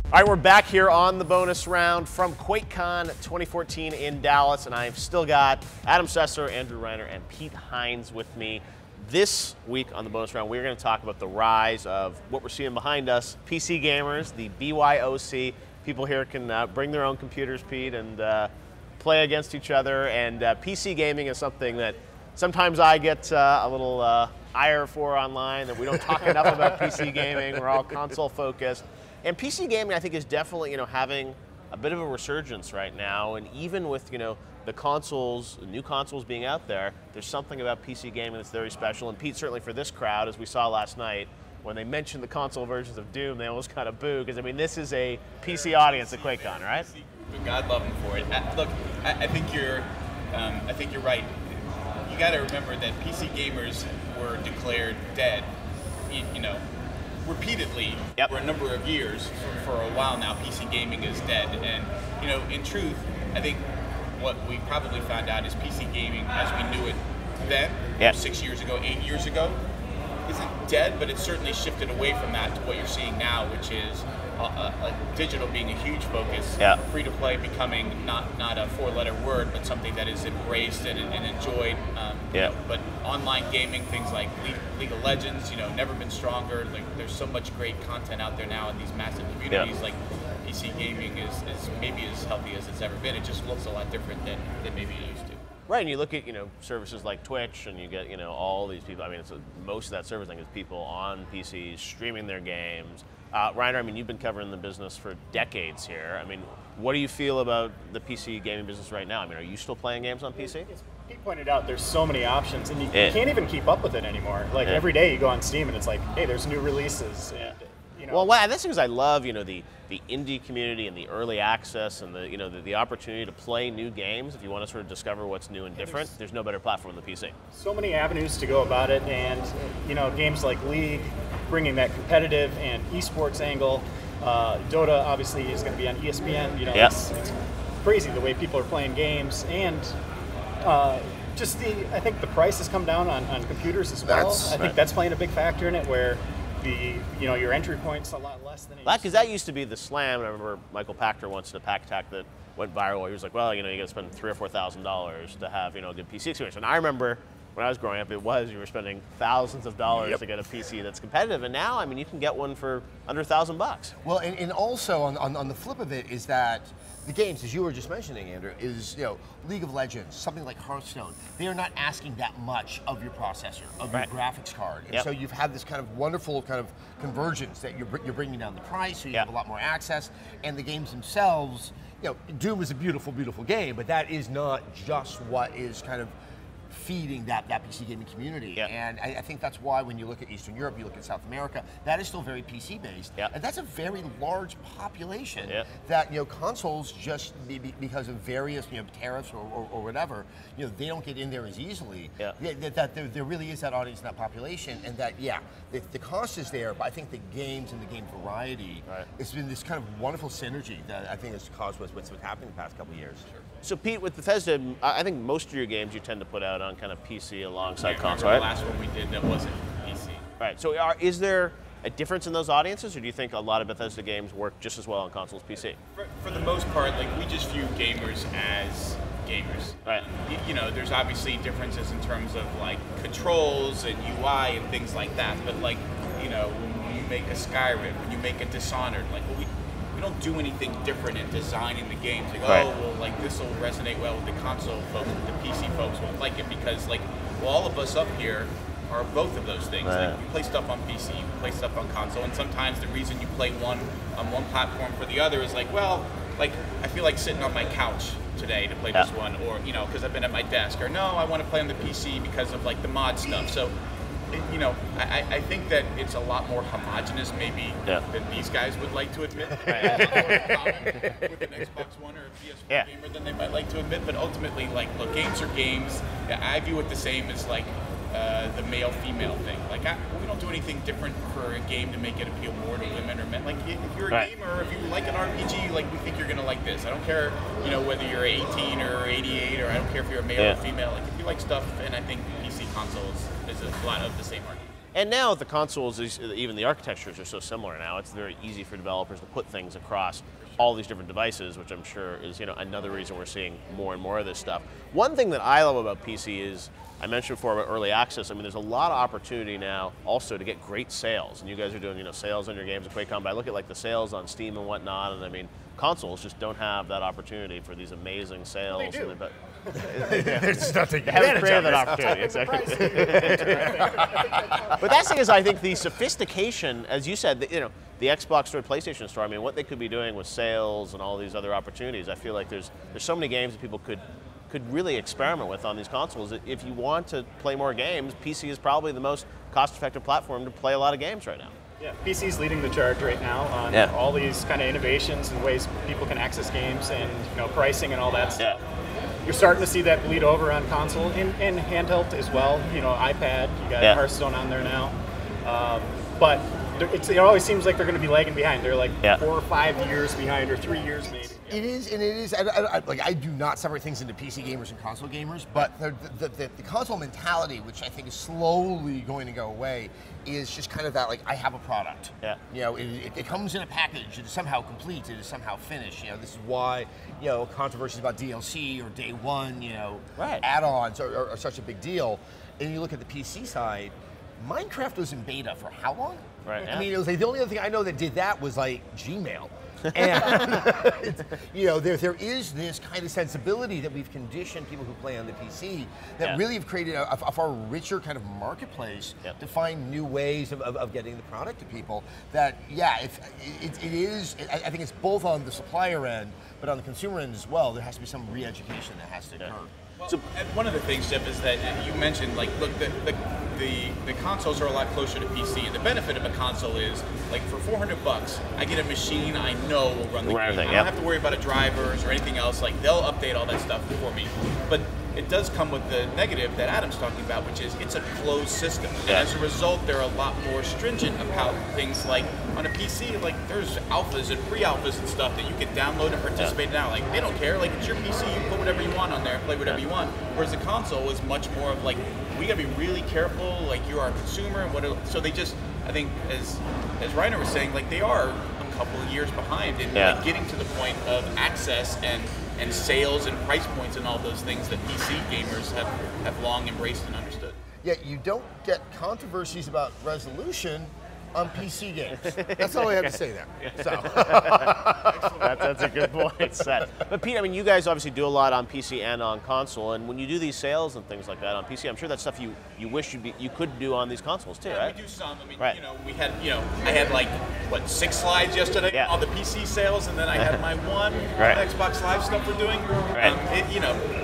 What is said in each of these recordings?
All right, we're back here on the bonus round from Quakecon 2014 in Dallas, and I've still got Adam Sessler, Andrew Reiner, and Pete Hines with me. This week on the bonus round, we're going to talk about the rise of what we're seeing behind us, PC gamers, the BYOC. People here can bring their own computers, Pete, and play against each other. And PC gaming is something that sometimes I get a little ire for online, that we don't talk enough about PC gaming. We're all console focused. And PC gaming, I think, is definitely, having a bit of a resurgence right now. And even with, the consoles, the new consoles being out there, there's something about PC gaming that's very special. And Pete, certainly for this crowd, as we saw last night, when they mentioned the console versions of Doom, they almost kind of boo, because, I mean, this is a PC audience at Quakecon, right? God love them for it. Look, I think you're right. You got to remember that PC gamers were declared dead, repeatedly for a number of years. For a while now, PC gaming is dead. And, in truth, I think what we probably found out is PC gaming, as we knew it then, 6 years ago, 8 years ago, isn't dead, but it's certainly shifted away from that to what you're seeing now, which is digital being a huge focus, free-to-play becoming not a four-letter word, but something that is embraced and enjoyed. But online gaming, things like League of Legends, never been stronger. Like, there's so much great content out there now in these massive communities. Like, PC gaming is maybe as healthy as it's ever been. It just looks a lot different than maybe it used to. Right, and you look at services like Twitch, and you get all these people. I mean, most of that service thing is people on PCs streaming their games. Reiner, I mean, you've been covering the business for decades here. I mean, what do you feel about the PC gaming business right now? I mean, are you still playing games on PC? As Pete pointed out, there's so many options, and you can't even keep up with it anymore. Like every day you go on Steam, and it's like, hey, there's new releases. And, Well, that's because I love the indie community and the early access and the opportunity to play new games. If you want to sort of discover what's new and different, there's no better platform than the PC. So many avenues to go about it, and games like League, bringing that competitive and esports angle. Dota obviously is going to be on ESPN. It's crazy the way people are playing games, and I think the price has come down on computers as well. I think that's playing a big factor in it, where your entry point's a lot less than it used to be. Because that used to be the slam. I remember Michael Pachter once did a pack attack that went viral. He was like, well, you got to spend $3,000 or $4,000 to have, a good PC experience. And I remember when I was growing up, you were spending thousands of dollars to get a PC that's competitive. And now, I mean, you can get one for under $1,000. Well, and also on the flip of it is that the games, as you were just mentioning, Andrew, is League of Legends, something like Hearthstone. They are not asking that much of your processor, of your graphics card, and so you've had this kind of wonderful kind of convergence that you're bringing down the price, so you have a lot more access, and the games themselves. Doom is a beautiful, beautiful game, but that is not just what is kind of feeding that PC gaming community. And I think that's why when you look at Eastern Europe, you look at South America, that is still very PC based. And that's a very large population that consoles, just because of various tariffs or whatever, they don't get in there as easily. That there really is that audience and that population, and that the cost is there, but I think the games and the game variety, it's been this kind of wonderful synergy that I think has caused what's happening the past couple of years. So Pete, with Bethesda, I think most of your games you tend to put out on kind of PC alongside console, The last one we did that wasn't PC. Right, so is there a difference in those audiences, or do you think a lot of Bethesda games work just as well on consoles PC? For the most part, we just view gamers as gamers. Right. There's obviously differences in terms of controls and UI and things like that, but when you make a Skyrim, when you make a Dishonored, we don't do anything different in designing the games. This will resonate well with the console folks, but the PC folks won't like it, because all of us up here are both of those things. We play stuff on PC, we play stuff on console, and sometimes the reason you play one on one platform for the other is I feel like sitting on my couch today to play this one, or because I've been at my desk, or no, I want to play on the PC because of the mod stuff. So I think that it's a lot more homogenous maybe than these guys would like to admit. With an Xbox One or a PS4 gamer than they might like to admit, but ultimately, look, games are games. I view it the same as the male-female thing. We don't do anything different for a game to make it appeal more to women or men. If you're a gamer, if you like an RPG, we think you're gonna like this. I don't care, whether you're 18 or 88, or I don't care if you're a male or female. If you like stuff, and I think PC consoles is a lot of the same argument. And now the consoles, even the architectures are so similar now. It's very easy for developers to put things across all these different devices, which I'm sure is another reason we're seeing more and more of this stuff. One thing that I love about PC is, I mentioned before about early access. I mean, there's a lot of opportunity now also to get great sales, and you guys are doing sales on your games at Quakecon. But I look at like the sales on Steam and whatnot, and I mean, consoles just don't have that opportunity for these amazing sales. They do. There's nothing. They haven't created that opportunity. Exactly. But that's the thing is, I think the sophistication, as you said, the Xbox Store, PlayStation Store. I mean, what they could be doing with sales and all these other opportunities. I feel like there's so many games that people could really experiment with on these consoles. If you want to play more games, PC is probably the most cost-effective platform to play a lot of games right now. Yeah, PC's leading the charge right now on all these kind of innovations and ways people can access games and pricing and all that stuff. You're starting to see that bleed over on console and handheld as well. iPad, you got Hearthstone on there now. But it always seems like they're going to be lagging behind. They're like 4 or 5 years behind, or 3 years maybe. It is, and it is. I do not separate things into PC gamers and console gamers, but the console mentality, which I think is slowly going to go away, is just kind of that, like, I have a product. Yeah. It comes in a package. It is somehow complete. It is somehow finished. This is why, controversies about DLC or day one, add-ons are such a big deal. And you look at the PC side, Minecraft was in beta for how long? Right. I mean, it was like the only other thing I know that did that was like Gmail. And there is this kind of sensibility that we've conditioned people who play on the PC that really have created a far richer kind of marketplace to find new ways of getting the product to people. That it is. I think it's both on the supplier end, but on the consumer end as well. There has to be some re-education that has to occur. Well, so one of the things, Jeff, is that you mentioned, like, look, the consoles are a lot closer to PC, and the benefit of a console is, like, for $400, I get a machine I know will run the game. I don't have to worry about a drivers or anything else. Like, they'll update all that stuff for me. But it does come with the negative that Adam's talking about, which is it's a closed system. And as a result, they're a lot more stringent about things like on a PC, like there's alphas and pre-alphas and stuff that you can download and participate in now. Like, they don't care. Like, it's your PC, you put whatever you want on there and play whatever you want. Whereas the console is much more of like, we gotta be really careful, like you're our consumer and so they just, I think as Reiner was saying, like they are a couple of years behind in like, getting to the point of access and sales and price points and all those things that PC gamers have long embraced and understood. Yet you don't get controversies about resolution on PC games. That's all I have to say there. So. That's a good point, Seth. But Pete, I mean, you guys obviously do a lot on PC and on console, and when you do these sales and things like that on PC, I'm sure that's stuff you wish you could do on these consoles too, right? We do some. I mean, we had, I had like, 6 slides yesterday on the PC sales, and then I had my one Xbox Live stuff we're doing.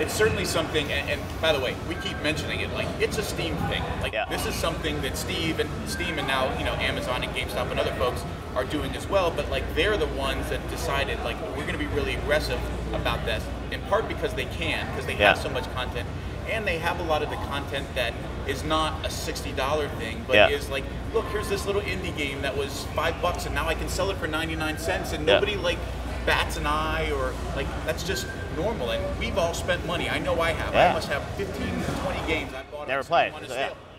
It's certainly something, and by the way, we keep mentioning it, like, it's a Steam thing. Like, this is something that Steam and now, Amazon and GameStop and other folks are doing as well, but like they're the ones that decided like we're going to be really aggressive about this, in part because they have so much content, and they have a lot of the content that is not a $60 thing, but is like, look, here's this little indie game that was $5 and now I can sell it for 99 cents and nobody like bats an eye, or like that's just normal, and we've all spent money. I know I have. I must have 15 to 20 games I bought. Never played.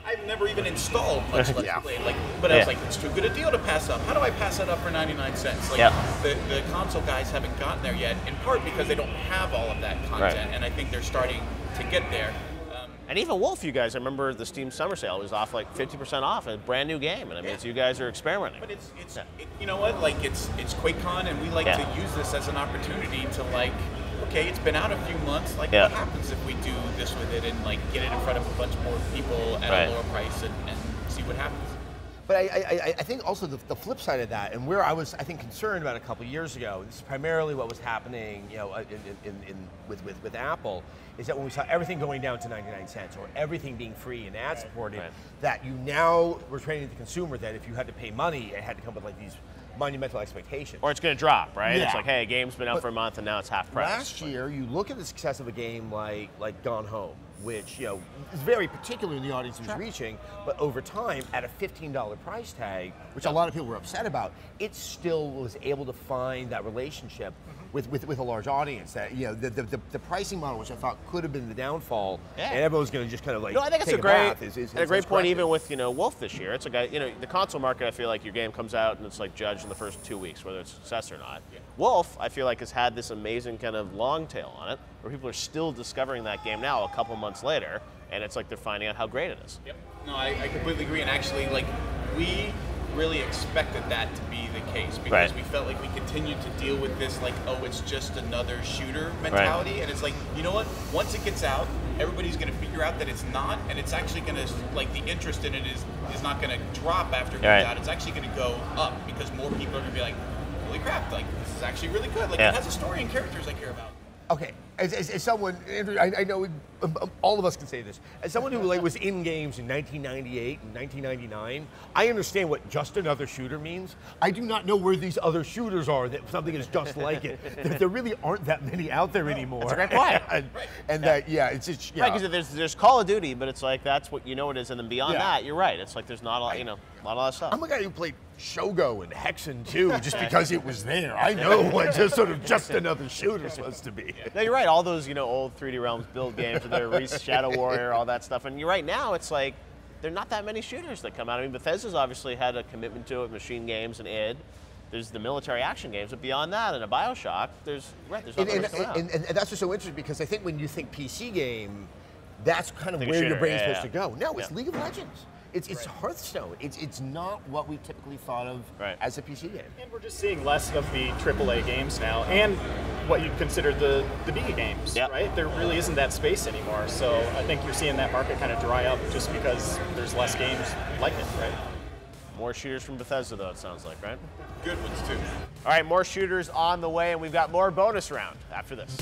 I've never even installed much Let's Play. Like, but I was like, it's too good a deal to pass up. How do I pass that up for 99 cents? Like, the console guys haven't gotten there yet, in part because they don't have all of that content, and I think they're starting to get there. And even Wolf, you guys, I remember the Steam Summer Sale was off like 50% off, a brand new game, and I mean, so you guys are experimenting. But you know what? Like, it's Quakecon, and we like to use this as an opportunity to like, okay, it's been out a few months. Like, what happens if we do this with it and like get it in front of a bunch more people at a lower price and see what happens? But I think also the flip side of that, and where I was, I think, concerned about a couple of years ago, this is primarily what was happening, with Apple, is that when we saw everything going down to 99 cents or everything being free and ad supported, that you now were training the consumer that if you had to pay money, it had to come with like these monumental expectations. Or it's going to drop, right? Yeah. It's like, hey, a game's been out for a month and now it's half price. Last year, you look at the success of a game like Gone Home, which is very particular in the audience it was reaching, but over time, at a $15 price tag, which a lot of people were upset about, it still was able to find that relationship with a large audience. That the pricing model, which I thought could have been the downfall, Yeah. and everyone's going to just kind of like No, I think it's take a great, bath is and a great point. corrective. Even with Wolf this year, it's a guy. The console market. I feel like your game comes out and it's like judged in the first 2 weeks whether it's a success or not. Yeah. Wolf, I feel like, has had this amazing kind of long tail on it, where people are still discovering that game now a couple months later, and it's like they're finding out how great it is. Yep. No, I completely agree. And actually, like, we really expected that to be the case because Right. we felt like we continued to deal with this, like, oh, it's just another shooter mentality. And it's like, you know what? Once it gets out, everybody's going to figure out that it's not, and it's actually going to, like, the interest in it is not going to drop after it comes Right. out. It's actually going to go up because more people are going to be like, holy crap, like, this is actually really good. Like, Yeah. it has a story and characters I care about. Okay, as someone, Andrew, I know all of us can say this. As someone who was in games in 1998 and 1999, I understand what just another shooter means. I do not know where these other shooters are that something is just like it. There really aren't that many out there anymore. That's a great point. and that, it's just, Right, because there's Call of Duty, but it's like that's what it is, and then beyond Yeah. that, you're right. It's like there's not a lot, not a lot of stuff. I'm a guy who played Shogo and Hexen too, just because it was there. I know what just another shooter supposed to be. No, you're right. All those old 3D Realms build games, their Shadow Warrior, all that stuff, and you're right. Now it's like there are not that many shooters that come out. I mean, Bethesda's obviously had a commitment to it, Machine Games and id. There's the military action games, but beyond that, and a BioShock, there's nothing else coming out. And that's just so interesting because I think when you think PC game, that's kind of Think where shooter, your brain's yeah, supposed to go. No, it's Yeah. League of Legends. It's Hearthstone. It's not what we typically thought of Right. as a PC game. And we're just seeing less of the AAA games now, and what you'd consider the B games, Yep. right? There really isn't that space anymore. So I think you're seeing that market kind of dry up just because there's less games like it, right? More shooters from Bethesda, though, it sounds like, right? Good ones, too. All right, more shooters on the way, and we've got more bonus round after this.